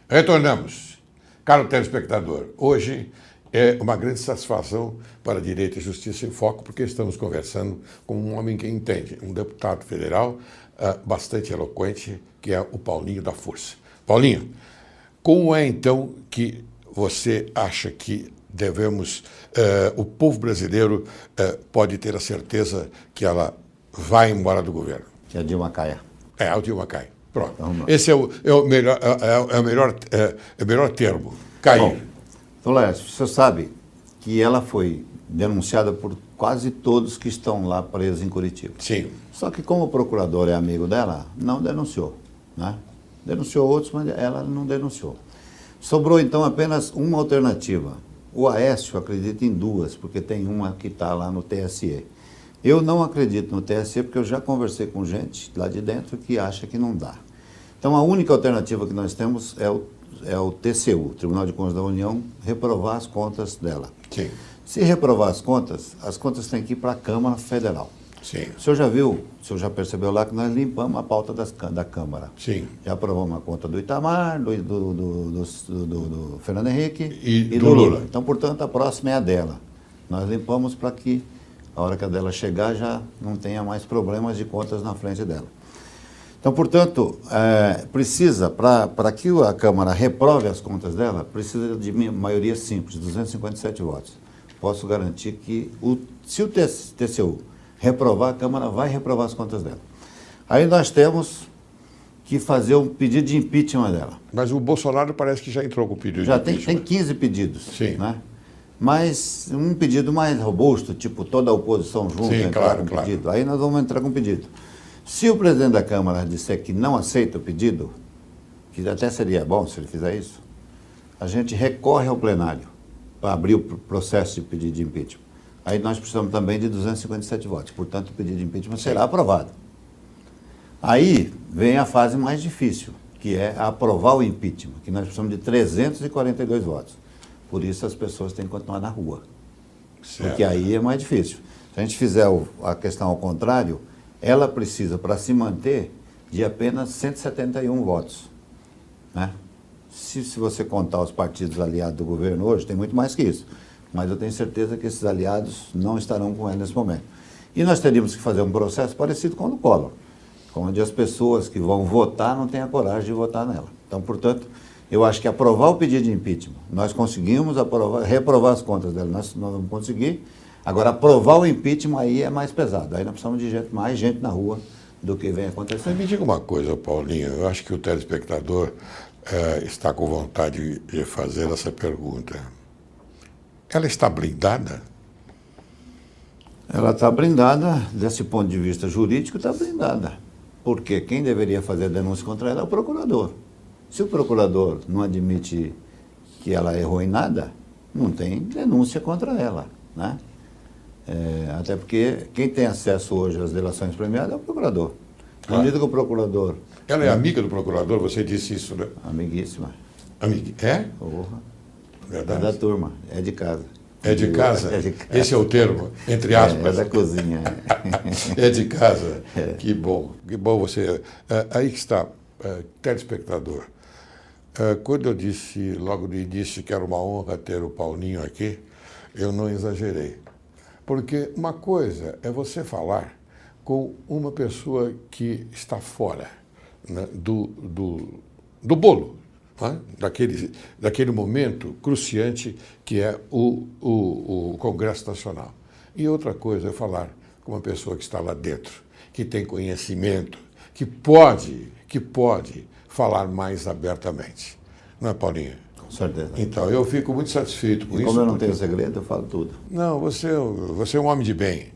Retornamos. Caro telespectador, hoje é uma grande satisfação para Direito e Justiça em Foco, porque estamos conversando com um homem que entende, um deputado federal bastante eloquente, que é o Paulinho da Força. Paulinho, como é então que você acha que devemos, o povo brasileiro pode ter a certeza que ela vai embora do governo? Que a Dilma caia. A Dilma cai. Pronto. Esse é o melhor termo. Cair. Bom, então, Laércio, você sabe que ela foi denunciada por quase todos que estão lá presos em Curitiba. Sim. Só que como o procurador é amigo dela, não denunciou, né? Denunciou outros, mas ela não denunciou. Sobrou, então, apenas uma alternativa. O Aécio acredita em duas, porque tem uma que está lá no TSE. Eu não acredito no TSE, porque eu já conversei com gente lá de dentro que acha que não dá. Então, a única alternativa que nós temos é o TCU, Tribunal de Contas da União, reprovar as contas dela. Sim. Se reprovar as contas têm que ir para a Câmara Federal. Sim. O senhor já viu, o senhor já percebeu lá que nós limpamos a pauta da Câmara. Sim. Já aprovamos a conta do Itamar, do Fernando Henrique e do Lula. Então, portanto, a próxima é a dela. Nós limpamos para que, a hora que a dela chegar, já não tenha mais problemas de contas na frente dela. Então, portanto, precisa, para que a Câmara reprove as contas dela, precisa de maioria simples, 257 votos. Posso garantir que, se o TCU reprovar, a Câmara vai reprovar as contas dela. Aí nós temos que fazer um pedido de impeachment dela. Mas o Bolsonaro parece que já entrou com o pedido Já de impeachment. Tem 15 pedidos. Sim. Né? Mas um pedido mais robusto, tipo toda a oposição junto, Sim, entrar claro. pedido. Aí nós vamos entrar com pedido. Se o presidente da Câmara disser que não aceita o pedido, que até seria bom se ele fizer isso, a gente recorre ao plenário para abrir o processo de pedido de impeachment. Aí nós precisamos também de 257 votos. Portanto, o pedido de impeachment será aprovado. Aí vem a fase mais difícil, que é aprovar o impeachment, que nós precisamos de 342 votos. Por isso as pessoas têm que continuar na rua. Certo. Porque aí é mais difícil. Se a gente fizer a questão ao contrário, ela precisa, para se manter, de apenas 171 votos. Né? Se você contar os partidos aliados do governo hoje, tem muito mais que isso. Mas eu tenho certeza que esses aliados não estarão com ela nesse momento. E nós teríamos que fazer um processo parecido com o do Collor, onde as pessoas que vão votar não têm a coragem de votar nela. Então, portanto, eu acho que aprovar o pedido de impeachment, nós conseguimos reprovar as contas dela, nós vamos conseguir. Agora, aprovar o impeachment aí é mais pesado. Aí nós precisamos de mais gente na rua do que vem acontecendo. Mas me diga uma coisa, Paulinho, eu acho que o telespectador está com vontade de fazer essa pergunta. Ela está blindada? Ela está blindada, desse ponto de vista jurídico, está blindada. Porque quem deveria fazer a denúncia contra ela é o procurador. Se o procurador não admite que ela errou em nada, não tem denúncia contra ela, né? Até porque quem tem acesso hoje às delações premiadas é o procurador. Na medida que o procurador... Ela é amiga do procurador, você disse isso, né? Amiguíssima. Amiga? É? Porra. Verdade. É da turma, é de casa. É de casa? É de casa. Esse é o termo, entre aspas. É da cozinha. É de casa. Que bom você... aí que está, telespectador. Quando eu disse logo no início que era uma honra ter o Paulinho aqui, eu não exagerei. Porque uma coisa é você falar com uma pessoa que está fora, né, do bolo, né, daquele momento cruciante que é o Congresso Nacional. E outra coisa é falar com uma pessoa que está lá dentro, que tem conhecimento, que pode falar mais abertamente. Não é, Paulinho? Com certeza. Então, eu fico muito satisfeito com E isso. como eu não tenho segredo, eu falo tudo. Não, você é um homem de bem.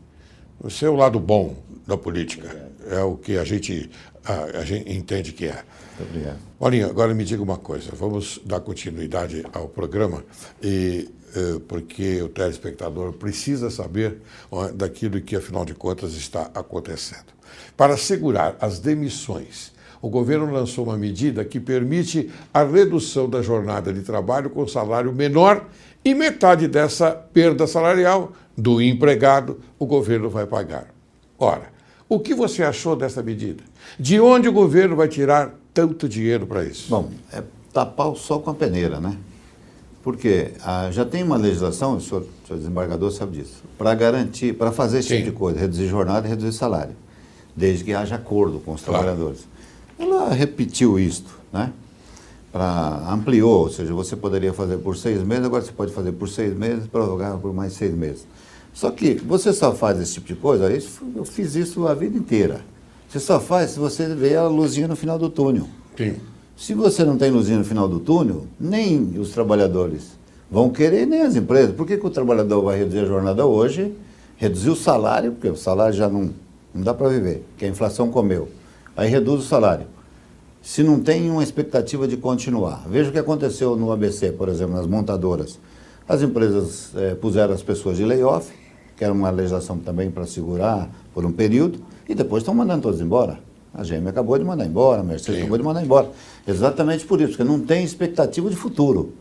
Você é o lado bom da política. É o que a gente entende que é. Muito obrigado. Paulinho, agora me diga uma coisa. Vamos dar continuidade ao programa, porque o telespectador precisa saber daquilo que, afinal de contas, está acontecendo. Para assegurar as demissões, o governo lançou uma medida que permite a redução da jornada de trabalho com salário menor e metade dessa perda salarial do empregado o governo vai pagar. Ora, o que você achou dessa medida? De onde o governo vai tirar tanto dinheiro para isso? Bom, tapar o sol com a peneira, né? Porque já tem uma legislação, o senhor desembargador sabe disso, para garantir, para fazer esse tipo de coisa, reduzir jornada e reduzir salário, desde que haja acordo com os trabalhadores. Ela repetiu isto, né? Ampliou, ou seja, você poderia fazer por 6 meses, agora você pode fazer por 6 meses, prorrogar por mais 6 meses. Só que você só faz esse tipo de coisa, eu fiz isso a vida inteira. Você só faz se você vê a luzinha no final do túnel. Sim. Se você não tem luzinha no final do túnel, nem os trabalhadores vão querer, nem as empresas. Por que o trabalhador vai reduzir a jornada hoje, reduzir o salário, porque o salário já não dá para viver, porque a inflação comeu. Aí reduz o salário. Se não tem uma expectativa de continuar. Veja o que aconteceu no ABC, por exemplo, nas montadoras. As empresas puseram as pessoas de layoff, que era uma legislação também para segurar por um período, e depois estão mandando todos embora. A GM acabou de mandar embora, a Mercedes acabou de mandar embora. Exatamente por isso, porque não tem expectativa de futuro.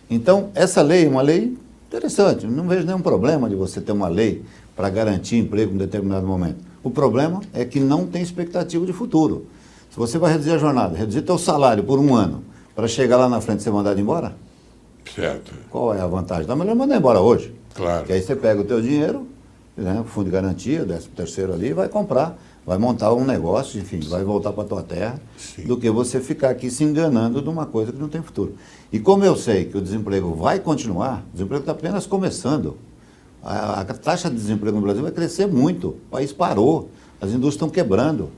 Então, essa lei é uma lei interessante. Não vejo nenhum problema de você ter uma lei para garantir emprego em determinado momento. O problema é que não tem expectativa de futuro. Se você vai reduzir a jornada, reduzir teu salário por 1 ano, para chegar lá na frente e ser mandado embora, certo. Qual é a vantagem? Dá melhor mandar embora hoje. Claro. Porque aí você pega o teu dinheiro, né, o fundo de garantia, o 13º ali, e vai comprar, vai montar um negócio, enfim, vai voltar para a tua terra, Sim. do que você ficar aqui se enganando de uma coisa que não tem futuro. E como eu sei que o desemprego vai continuar, o desemprego está apenas começando. A taxa de desemprego no Brasil vai crescer muito. O país parou, as indústrias estão quebrando.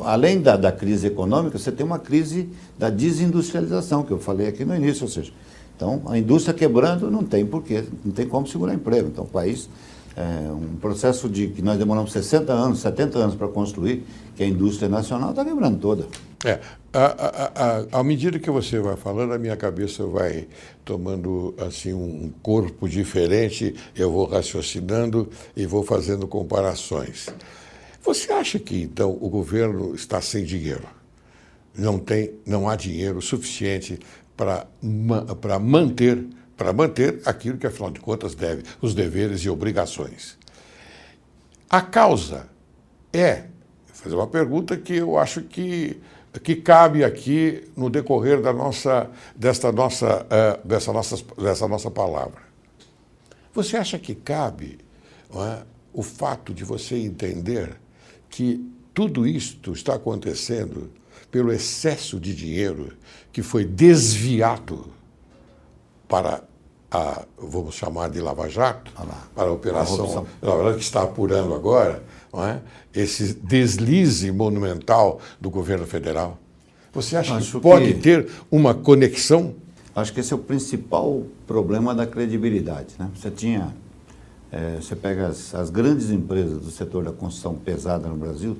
Além da crise econômica, você tem uma crise da desindustrialização, que eu falei aqui no início, ou seja, então a indústria quebrando não tem porquê, não tem como segurar emprego. Então o país, um processo que nós demoramos 60 anos, 70 anos para construir, que a indústria nacional está quebrando toda. À medida que você vai falando, a minha cabeça vai tomando assim um corpo diferente, eu vou raciocinando e vou fazendo comparações. Você acha que, então, o governo está sem dinheiro? Não há dinheiro suficiente para manter aquilo que, afinal de contas, deve, os deveres e obrigações. A causa vou fazer uma pergunta que eu acho que cabe aqui no decorrer dessa nossa palavra. Você acha que cabe, não é, o fato de você entender que tudo isto está acontecendo pelo excesso de dinheiro que foi desviado para vamos chamar de Lava Jato, para a operação que está apurando agora, não é? Esse deslize monumental do governo federal? Você acha que pode ter uma conexão? Acho que esse é o principal problema da credibilidade, né? Você pega as grandes empresas do setor da construção pesada no Brasil,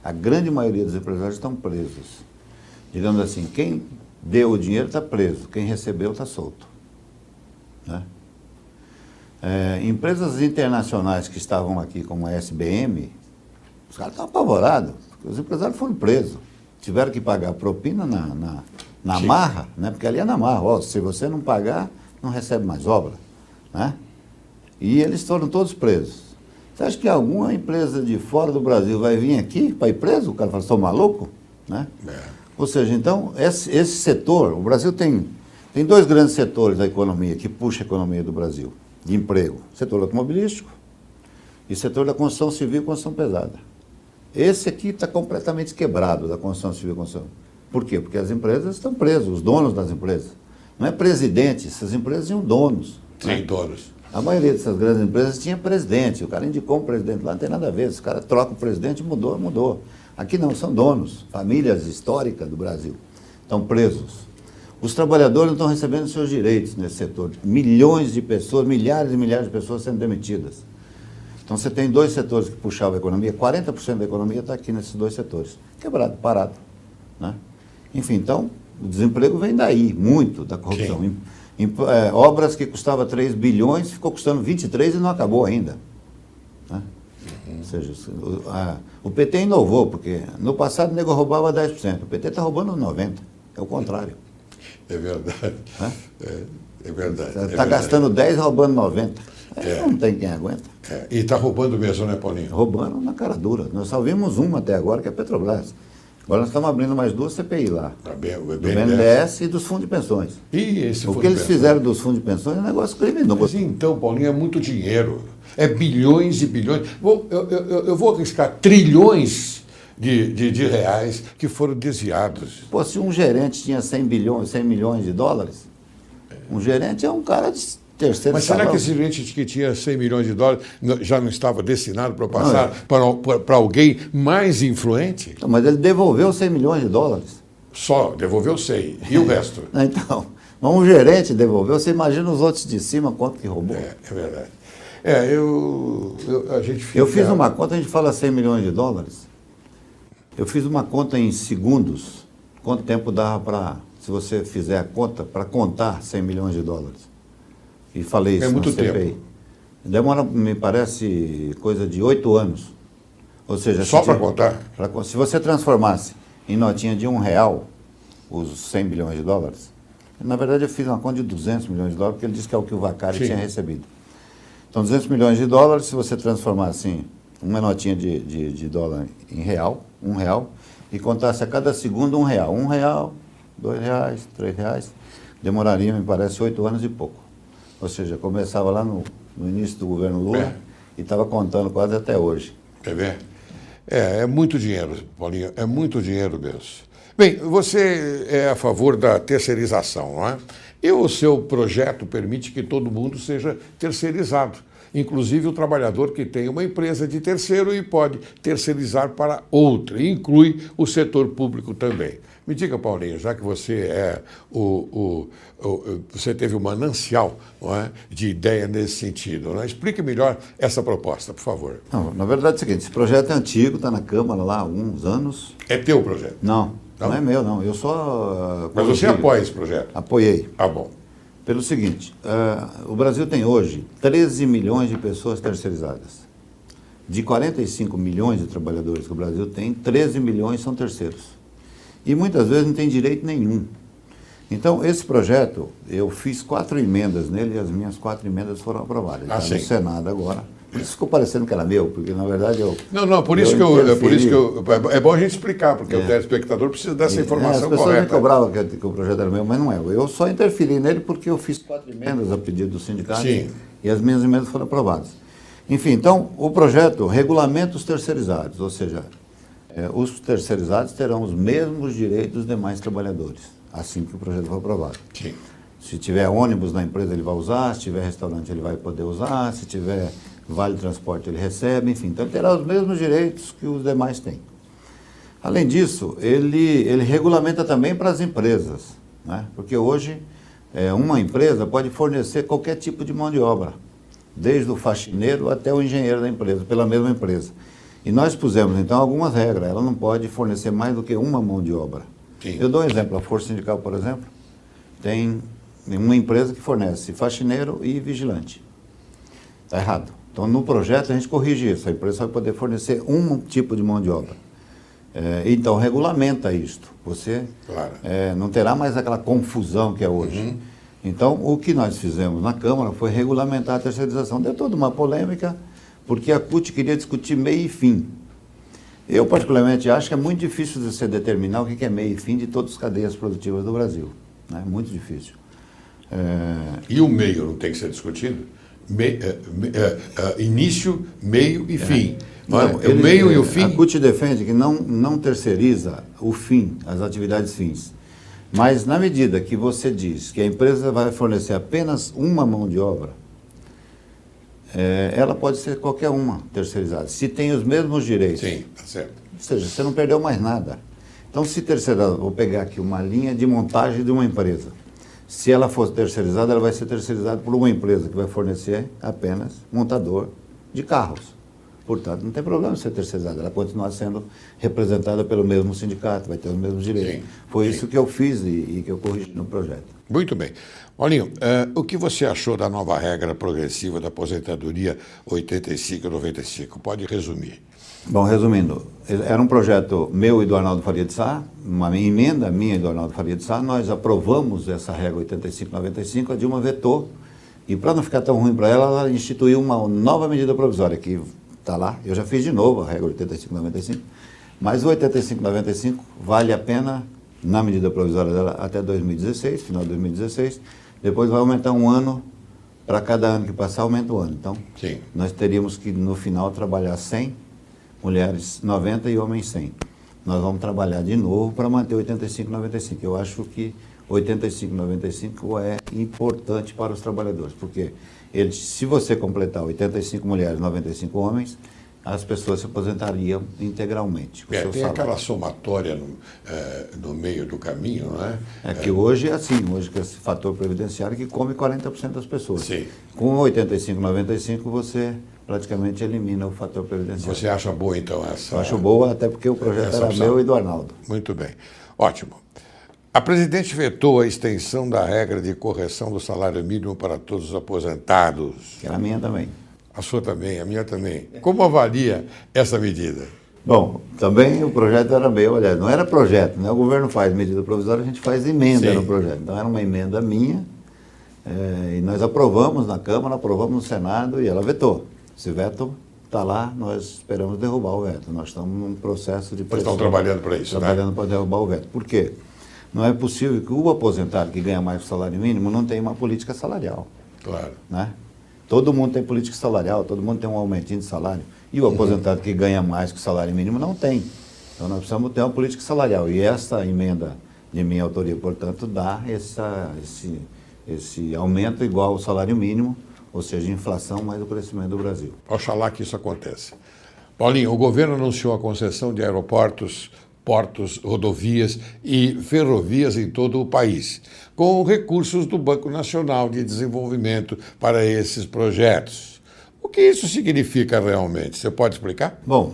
a grande maioria dos empresários estão presos. Digamos assim, quem deu o dinheiro está preso, quem recebeu está solto. Né? Empresas internacionais que estavam aqui, como a SBM, os caras estão apavorados, porque os empresários foram presos. Tiveram que pagar propina na marra, né? Porque ali é na marra. Se você não pagar, não recebe mais obra. Né? E eles foram todos presos. Você acha que alguma empresa de fora do Brasil vai vir aqui para ir preso? O cara fala, sou maluco? Né? Ou seja, então, esse setor, o Brasil tem 2 grandes setores da economia que puxam a economia do Brasil, de emprego. Setor automobilístico e setor da construção civil e construção pesada. Esse aqui está completamente quebrado, da construção civil e construção. Por quê? Porque as empresas estão presas, os donos das empresas. Não é presidente, essas empresas tinham donos. Sim, donos. A maioria dessas grandes empresas tinha presidente. O cara indicou um presidente lá, não tem nada a ver. Se o cara troca o presidente, mudou. Aqui não, são donos. Famílias históricas do Brasil estão presos. Os trabalhadores não estão recebendo seus direitos nesse setor. Milhões de pessoas, milhares e milhares de pessoas sendo demitidas. Então você tem 2 setores que puxavam a economia, 40% da economia está aqui nesses 2 setores. Quebrado, parado. Né? Enfim, então, o desemprego vem daí, muito da corrupção. Obras que custavam 3 bilhões, ficou custando 23 e não acabou ainda. Né? Ou seja, o PT inovou, porque no passado o nego roubava 10%, o PT está roubando 90%, é o contrário. É verdade. É verdade. Está gastando 10 e roubando 90. Não tem quem aguenta. E está roubando mesmo, né, Paulinho? Roubando na cara dura. Nós só vimos uma até agora, que é a Petrobras. Agora nós estamos abrindo mais 2 CPI lá. O Do BNDES e dos fundos de pensões. E esse O fundo que de eles pensões? fizeram dos fundos de pensões é um negócio criminoso. Mas então, Paulinho, é muito dinheiro. É bilhões e bilhões. Eu vou arriscar trilhões de reais que foram desviados. Pô, se um gerente tinha 100 milhões de dólares, um gerente é um cara de terceiro Mas será escalão. que esse gerente que tinha 100 milhões de dólares já não estava destinado para passar para alguém mais influente? Não, mas ele devolveu 100 milhões de dólares. Só devolveu 100. E o resto? Então, mas um gerente devolveu, você imagina os outros de cima quanto que roubou. É verdade. A gente fica... Eu fiz uma conta, a gente fala 100 milhões de dólares. Eu fiz uma conta em segundos. Quanto tempo dava para, se você fizer a conta, para contar 100 milhões de dólares? E falei isso muito na CPI. tempo. Demora, me parece, coisa de 8 anos. Ou seja, Só para contar? Se você transformasse em notinha de R$1 os 100 bilhões de dólares, na verdade eu fiz uma conta de 200 milhões de dólares, porque ele disse que é o que o Vacari Sim. tinha recebido. Então, 200 milhões de dólares, se você transformar assim, uma notinha de dólar em real, R$1, e contasse a cada segundo R$1, R$1, R$2, R$3, demoraria, me parece, 8 anos e pouco. Ou seja, começava lá no início do governo Lula e estava contando quase até hoje. Quer ver? É muito dinheiro, Paulinho, é muito dinheiro mesmo. Bem, você é a favor da terceirização, não é? E o seu projeto permite que todo mundo seja terceirizado, inclusive o trabalhador que tem uma empresa de terceiro e pode terceirizar para outra, e inclui o setor público também. Me diga, Paulinho, já que você é você teve um manancial, não é, de ideia nesse sentido, não é? Explique melhor essa proposta, por favor. Não, na verdade é o seguinte, esse projeto é antigo, está na Câmara lá há alguns anos. É teu projeto? Não é meu, não. Eu só... Mas você apoia esse projeto? Apoiei. Ah, bom. Pelo seguinte, o Brasil tem hoje 13 milhões de pessoas terceirizadas. De 45 milhões de trabalhadores que o Brasil tem, 13 milhões são terceiros. E muitas vezes não tem direito nenhum. Então, esse projeto, eu fiz 4 emendas nele e as minhas 4 emendas foram aprovadas. Está no Senado agora. Por isso ficou parecendo que era meu, porque na verdade eu... Não, por isso que é bom a gente explicar, porque o telespectador precisa dessa informação correta. As pessoas me cobravam que o projeto era meu, mas não é. Eu só interferi nele porque eu fiz 4 emendas a pedido do sindicato. Sim. E as minhas emendas foram aprovadas. Enfim, então, o projeto regulamenta os terceirizados, ou seja, os terceirizados terão os mesmos direitos dos demais trabalhadores, assim que o projeto for aprovado. Sim. Se tiver ônibus na empresa, ele vai usar, se tiver restaurante, ele vai poder usar, se tiver vale transporte, ele recebe, enfim. Então, ele terá os mesmos direitos que os demais têm. Além disso, ele regulamenta também para as empresas, né? Porque hoje, uma empresa pode fornecer qualquer tipo de mão de obra, desde o faxineiro até o engenheiro da empresa, pela mesma empresa. E nós pusemos, então, algumas regras. Ela não pode fornecer mais do que uma mão de obra. Sim. Eu dou um exemplo. A Força Sindical, por exemplo, tem uma empresa que fornece faxineiro e vigilante. Está errado. Então, no projeto, a gente corrige isso. A empresa vai poder fornecer um tipo de mão de obra. Então, regulamenta isto. Você não terá mais aquela confusão que é hoje. Uhum. Então, o que nós fizemos na Câmara foi regulamentar a terceirização. Deu toda uma polêmica, porque a CUT queria discutir meio e fim. Eu, particularmente, acho que é muito difícil de você determinar o que é meio e fim de todas as cadeias produtivas do Brasil. É muito difícil. E o meio não tem que ser discutido? Início, meio e fim. Então, o meio e o fim? A CUT defende que não terceiriza o fim, as atividades fins. Mas, na medida que você diz que a empresa vai fornecer apenas uma mão de obra, ela pode ser qualquer uma terceirizada, se tem os mesmos direitos. Sim, tá certo. Ou seja, você não perdeu mais nada. Então, se terceirizada, vou pegar aqui uma linha de montagem de uma empresa. Se ela for terceirizada, ela vai ser terceirizada por uma empresa que vai fornecer apenas montador de carros. Portanto, não tem problema ser terceirizada, ela continua sendo representada pelo mesmo sindicato, vai ter os mesmos direitos. Sim, Foi sim. isso que eu fiz e que eu corrigi no projeto. Muito bem. Paulinho, o que você achou da nova regra progressiva da aposentadoria 85-95? Pode resumir. Bom, resumindo, era um projeto meu e do Arnaldo Faria de Sá, uma emenda minha e do Arnaldo Faria de Sá, nós aprovamos essa regra 85-95, a Dilma vetou, e para não ficar tão ruim para ela instituiu uma nova medida provisória, que está lá, eu já fiz de novo a regra 85-95, Mas o 85/95 vale a pena, na medida provisória dela, até 2016, final de 2016. Depois vai aumentar um ano, para cada ano que passar, aumenta o ano. Então, Sim. nós teríamos que, no final, trabalhar 100, mulheres 90 e homens 100. Nós vamos trabalhar de novo para manter 85/95. Eu acho que 85/95 é importante para os trabalhadores, porque se você completar 85 mulheres, 95 homens, as pessoas se aposentariam integralmente. Tem aquela somatória no meio do caminho, não é? É que hoje é assim, hoje que esse fator previdenciário que come 40% das pessoas. Sim. Com 85/95 você praticamente elimina o fator previdenciário. Você acha boa, então, essa... Eu acho boa, até porque o projeto era opção. meu e do Arnaldo. Muito bem. Ótimo. A presidente vetou a extensão da regra de correção do salário mínimo para todos os aposentados. Que era a minha também. A sua também, a minha também. Como avalia essa medida? Bom, também o projeto era meu, aliás, não era projeto, né? O governo faz medida provisória, a gente faz emenda Sim. no projeto. Então era uma emenda minha, e nós aprovamos na Câmara, aprovamos no Senado e ela vetou. Esse veto está lá, nós esperamos derrubar o veto. Nós estamos num processo de Vocês pressão. estão trabalhando para isso, Trabalhando para derrubar o veto. Por quê? Não é possível que o aposentado que ganha mais que o salário mínimo não tenha uma política salarial. Claro. Né? Todo mundo tem política salarial, todo mundo tem um aumentinho de salário. E o aposentado que ganha mais que o salário mínimo não tem. Então nós precisamos ter uma política salarial. E essa emenda de minha autoria, portanto, dá esse aumento igual ao salário mínimo, ou seja, inflação mais o crescimento do Brasil. Oxalá que isso aconteça. Paulinho, o governo anunciou a concessão de aeroportos, portos, rodovias e ferrovias em todo o país, com recursos do Banco Nacional de Desenvolvimento para esses projetos. O que isso significa realmente? Você pode explicar? Bom,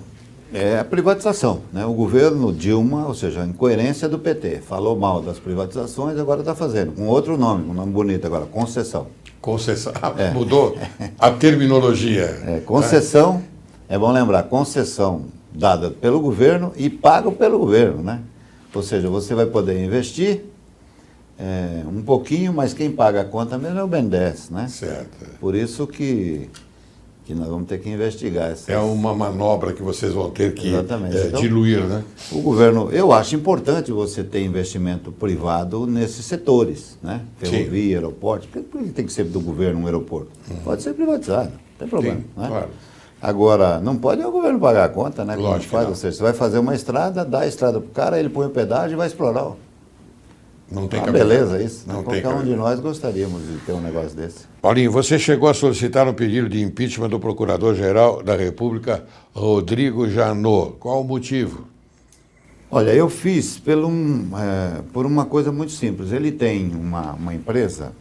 é a privatização, né? O governo Dilma, ou seja, a incoerência do PT, falou mal das privatizações, agora está fazendo, com outro nome, um nome bonito agora, concessão. Concessão. Mudou a terminologia. Concessão, é bom lembrar, concessão dada pelo governo e pago pelo governo, né? Ou seja, você vai poder investir um pouquinho, mas quem paga a conta mesmo é o BNDES, né? Certo. Por isso que nós vamos ter que investigar essa. É uma manobra que vocês vão ter que Então, diluir, né? O governo, eu acho importante você ter investimento privado nesses setores, né? Ferrovia, aeroporto, por que tem que ser do governo um aeroporto? Pode ser privatizado, não tem problema. Sim, né? claro. Agora, não pode o governo pagar a conta, né? Lógico Como faz, que não. ou seja, você vai fazer uma estrada, dá a estrada para o cara, ele põe o pedágio e vai explorar. Não tem Beleza isso. Né? Não tem Qualquer um cabimento. de nós gostaríamos de ter um negócio desse. Paulinho, você chegou a solicitar um pedido de impeachment do Procurador-Geral da República, Rodrigo Janot. Qual o motivo? Olha, eu fiz por uma coisa muito simples. Ele tem uma empresa,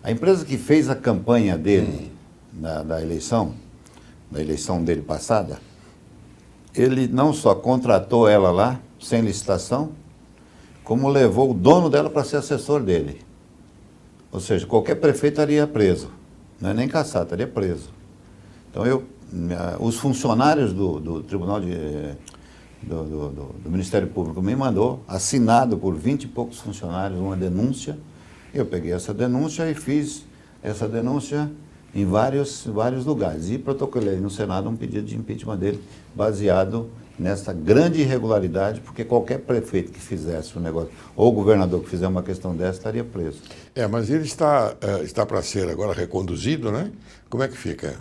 a empresa que fez a campanha dele da eleição dele passada, ele não só contratou ela lá, sem licitação, como levou o dono dela para ser assessor dele. Ou seja, qualquer prefeito estaria preso, não é nem caçado, estaria preso. Então os funcionários do Tribunal do Ministério Público me mandou, assinado por 20 e poucos funcionários, uma denúncia. Eu peguei essa denúncia e fiz essa denúncia em vários lugares. E protocolei no Senado um pedido de impeachment dele, baseado nessa grande irregularidade, porque qualquer prefeito que fizesse um negócio, ou governador que fizer uma questão dessa, estaria preso. Mas ele está para ser agora reconduzido, né? Como é que fica?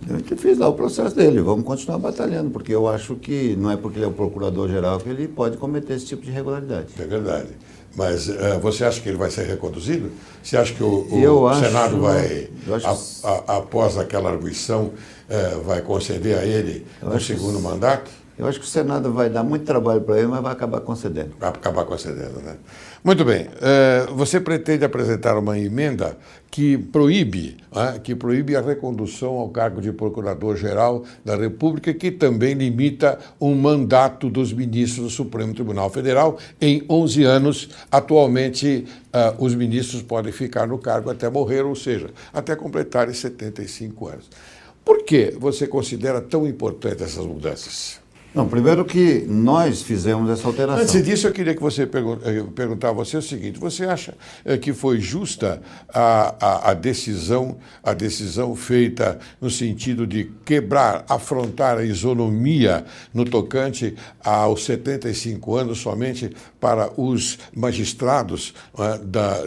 Eu fiz lá o processo dele, vamos continuar batalhando, porque eu acho que não é porque ele é o procurador-geral que ele pode cometer esse tipo de irregularidade. É verdade. Mas você acha que ele vai ser reconduzido? Você acha que o Senado vai, após aquela arguição, vai conceder a ele um segundo mandato? Eu acho que o Senado vai dar muito trabalho para ele, mas vai acabar concedendo. Vai acabar concedendo, né? Muito bem. Você pretende apresentar uma emenda que proíbe a recondução ao cargo de Procurador-Geral da República, que também limita um mandato dos ministros do Supremo Tribunal Federal em 11 anos. Atualmente, os ministros podem ficar no cargo até morrer, ou seja, até completarem 75 anos. Por que você considera tão importante essas mudanças? Não, primeiro que nós fizemos essa alteração. Antes disso, eu queria que você perguntar a você o seguinte: você acha que foi justa a decisão feita no sentido de quebrar, afrontar a isonomia no tocante aos 75 anos somente para os magistrados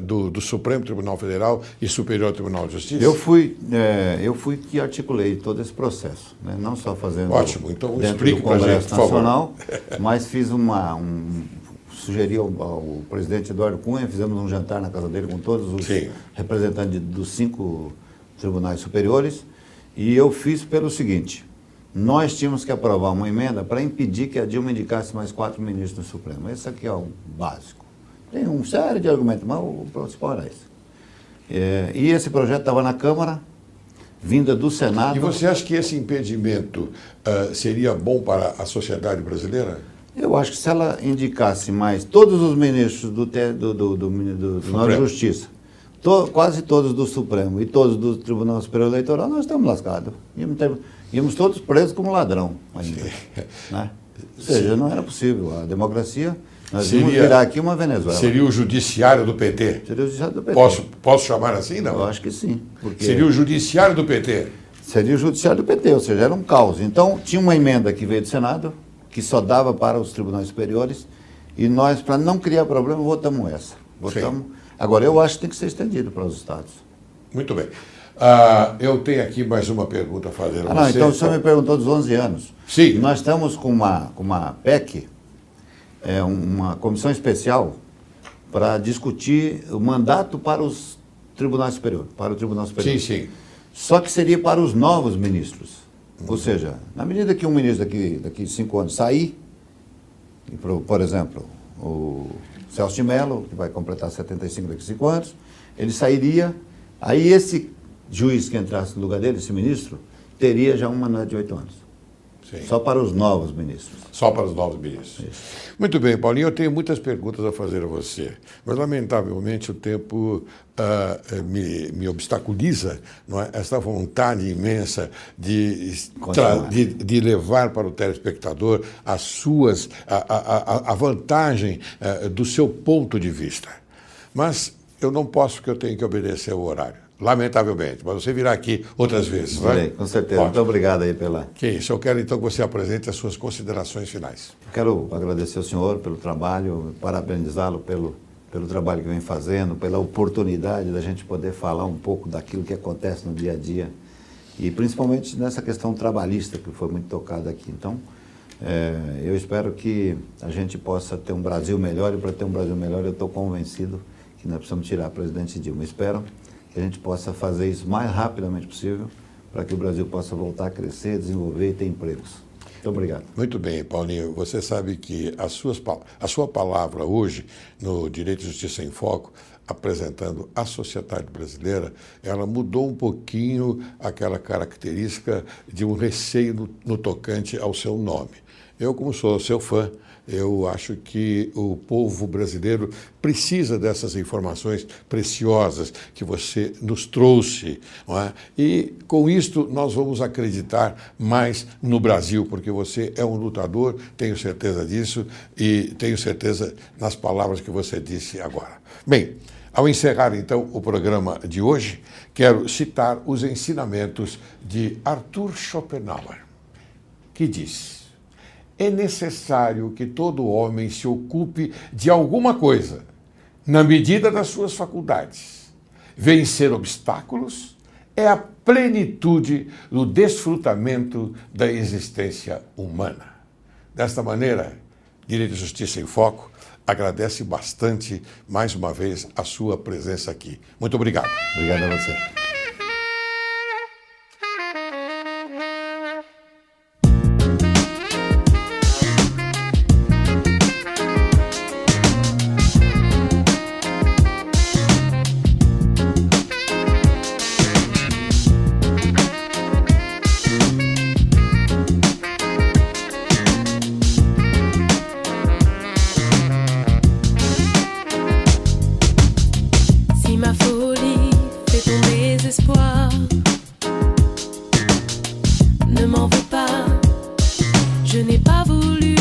do Supremo Tribunal Federal e Superior Tribunal de Justiça? Eu fui que articulei todo esse processo, né? Não só fazendo Ótimo, então dentro explique do para a Congresso gente, por favor. Nacional, mas fiz sugeri ao presidente Eduardo Cunha, fizemos um jantar na casa dele com todos os Sim. representantes dos 5 tribunais superiores, e eu fiz pelo seguinte: nós tínhamos que aprovar uma emenda para impedir que a Dilma indicasse mais 4 ministros do Supremo. Esse aqui é o básico. Tem uma série de argumentos, mas o principal era isso. E esse projeto estava na Câmara, vinda do Senado. E você acha que esse impedimento seria bom para a sociedade brasileira? Eu acho que se ela indicasse mais todos os ministros do Tribunal de Justiça, quase todos do Supremo e todos do Tribunal Superior Eleitoral, nós estamos lascados. Íamos todos presos como ladrão ainda. Né? Ou seja, não era possível. A democracia, nós íamos virar aqui uma Venezuela. Seria o judiciário do PT? Seria o judiciário do PT. Posso chamar assim, não? Eu acho que sim. Seria o judiciário do PT? Seria o judiciário do PT, ou seja, era um caos. Então, tinha uma emenda que veio do Senado, que só dava para os tribunais superiores, e nós, para não criar problema, votamos essa. Agora, eu acho que tem que ser estendido para os estados. Muito bem. Eu tenho aqui mais uma pergunta a fazer a você. Não, então o senhor me perguntou dos 11 anos. Sim. Nós estamos com uma PEC, uma comissão especial, para discutir o mandato para os tribunais superiores, para o Tribunal Superior. Sim, sim. Só que seria para os novos ministros. Ou seja, na medida que um ministro daqui 5 anos sair, por exemplo, o Celso de Mello, que vai completar 75 daqui a 5 anos, ele sairia, aí esse juiz que entrasse no lugar dele, esse ministro, teria já um mandato de 8 anos. Sim. Só para os novos ministros. Só para os novos ministros. Isso. Muito bem, Paulinho, eu tenho muitas perguntas a fazer a você, mas lamentavelmente o tempo me obstaculiza, não é? Essa vontade imensa de levar para o telespectador a vantagem do seu ponto de vista. Mas eu não posso, porque eu tenho que obedecer ao horário. Lamentavelmente, mas você virá aqui outras vezes, não é? Com certeza. Muito obrigado aí pela... Que isso, eu quero então que você apresente as suas considerações finais. Quero agradecer ao senhor pelo trabalho, parabenizá-lo pelo trabalho que vem fazendo, pela oportunidade da gente poder falar um pouco daquilo que acontece no dia a dia e principalmente nessa questão trabalhista que foi muito tocada aqui. Então, eu espero que a gente possa ter um Brasil melhor, e para ter um Brasil melhor eu estou convencido que nós precisamos tirar a presidente Dilma. Espero que a gente possa fazer isso o mais rapidamente possível para que o Brasil possa voltar a crescer, desenvolver e ter empregos. Muito obrigado. Muito bem, Paulinho. Você sabe que a sua palavra hoje no Direito e Justiça em Foco, apresentando a sociedade brasileira, ela mudou um pouquinho aquela característica de um receio no tocante ao seu nome. Eu, como sou seu fã, eu acho que o povo brasileiro precisa dessas informações preciosas que você nos trouxe, não é? E com isto nós vamos acreditar mais no Brasil, porque você é um lutador, tenho certeza disso, e tenho certeza nas palavras que você disse agora. Bem, ao encerrar então o programa de hoje, quero citar os ensinamentos de Arthur Schopenhauer, que diz: é necessário que todo homem se ocupe de alguma coisa, na medida das suas faculdades. Vencer obstáculos é a plenitude do desfrutamento da existência humana. Desta maneira, Direito e Justiça em Foco agradece bastante, mais uma vez, a sua presença aqui. Muito obrigado. Obrigado a você. Si ma folie fait tomber Je n'ai pas voulu